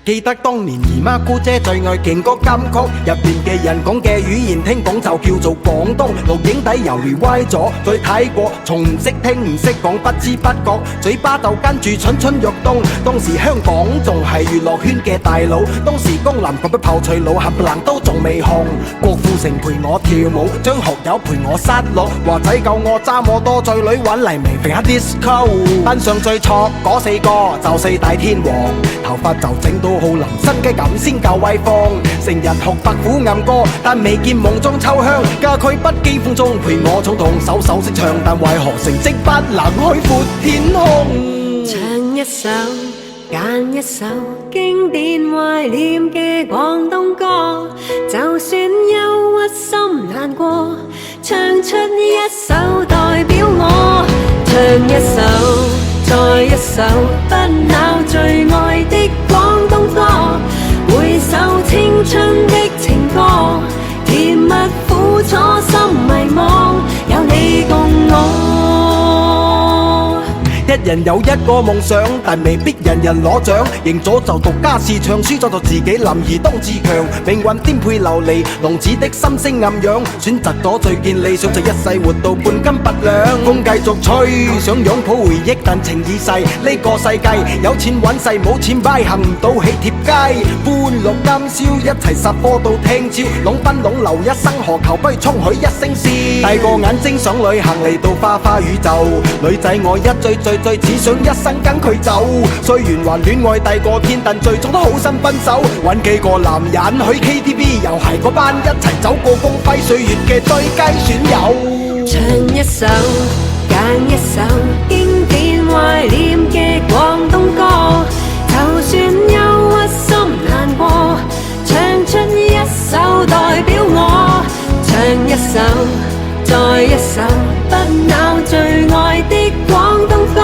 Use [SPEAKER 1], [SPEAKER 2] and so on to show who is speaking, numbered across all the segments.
[SPEAKER 1] 記得當年姨媽姑姐最愛勁歌金曲，入邊嘅人講嘅語言聽講就叫做廣東。錄影底猶豫歪咗，再睇過，從唔識聽唔識講，不知不覺嘴巴就跟住蠢蠢欲動。當時香港仲係娛樂圈嘅大佬，當時江南群嘅炮脆佬冚唪唥都仲未紅。郭富城陪我跳舞，張學友陪我失落，華仔救我揸摩多，醉女揾黎明揈下 disco。班上最錯嗰四個就四大天王，頭髮就整到好腍，身雞咁先夠威風。成日學白虎暗歌，但未見夢中秋香。家駒不羈風中陪我衝動，首首識唱，但為何成績不能開闊天空？
[SPEAKER 2] 唱一首，揀一首經典懷念嘅廣東歌，就算憂鬱心難過，唱出一首代表我。唱一首，再一首，不朽最愛的廣東歌，回首青春的情歌，甜蜜苦楚心迷惘，有你共我。
[SPEAKER 1] 一人有一個夢想，但未必人人攞獎。贏咗就獨家試唱，輸咗就自己林兒當自強。命運顛沛流離，浪子的心聲暗湧。選擇咗最見理想，就一世活到半斤八兩。風繼續吹，想擁抱回憶，但情已逝。呢個世界有錢揾世，冇錢買行唔到喜帖街。歡樂今宵，一齊殺科到聽朝。浪奔浪流一生何求，不如衝許一聲笑。大個眼睛想旅行，嚟到花花宇宙。女仔我一追最只想一生跟佢走，雖然話戀愛大過天，但最終都好心分手。揾幾個男人去 KTV，又係嗰班一齊走過光輝歲月嘅最佳損友。
[SPEAKER 2] 唱一首，揀一首經典懷念嘅廣東歌，就算憂鬱心難過，唱出一首代表我。唱一首，再一首，不朽最愛的廣東歌，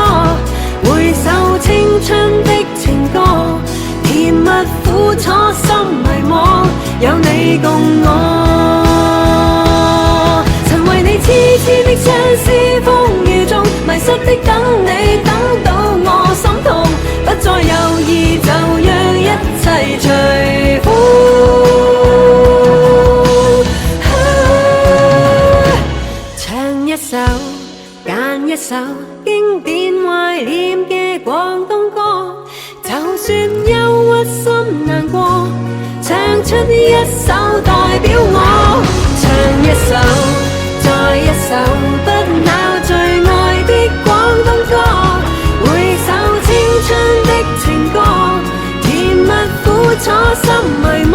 [SPEAKER 2] 回首青春的情歌，甜蜜苦楚心迷惘，有你共我。曾為你痴痴的相思，風雨中迷失的等你，等到我心痛，不再猶豫，就讓一切隨風。一首，揀一首經典懷念嘅廣東歌，就算憂鬱心難過，唱出一首代表我。唱一首，再一首，不朽最愛的廣東歌，回首青春的情歌，甜蜜苦楚心迷惘，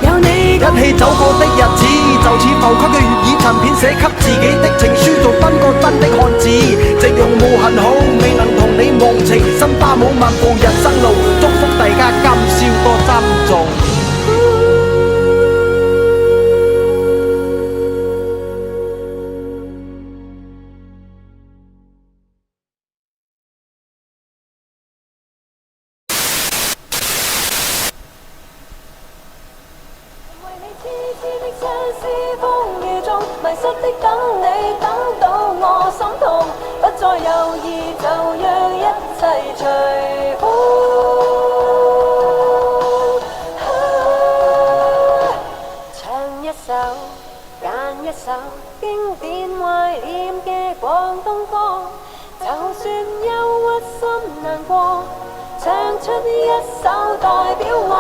[SPEAKER 2] 有你共我。
[SPEAKER 1] 一起走過的日子，就似浮誇嘅粵語殘片，寫給自己的情書，做分個真的漢子。夕陽無限好，未能同你忘情，心花舞漫步人生路，祝福大家今宵多珍重。
[SPEAKER 2] 迷失的等你，等到我心痛，不再猶豫，就讓一切隨風。唱一首，揀一首經典懷念嘅廣東歌，就算憂鬱心難過，唱出一首代表我。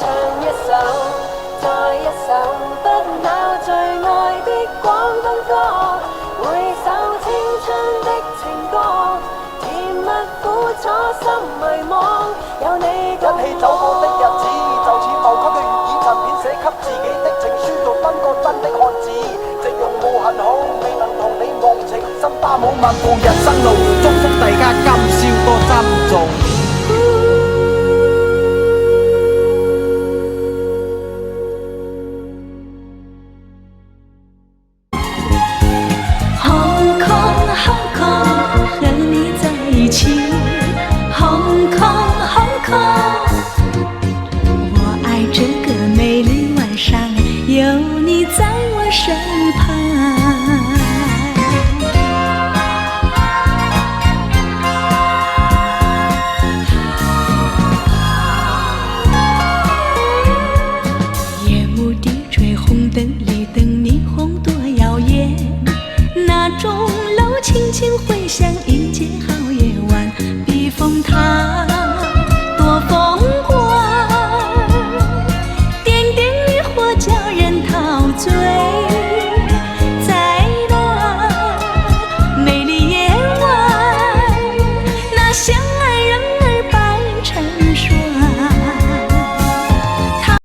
[SPEAKER 2] 唱一首，再一首，不朽最愛的廣東歌，回首青春的情歌，甜蜜苦楚心迷惘，有你共我。
[SPEAKER 1] 一起走過的日子，就似浮誇嘅粵語殘片，寫給自己的情書，做分個真的漢子。夕陽無限好，未能同你忘情，心花舞漫步人生路，祝福大家今宵多珍重。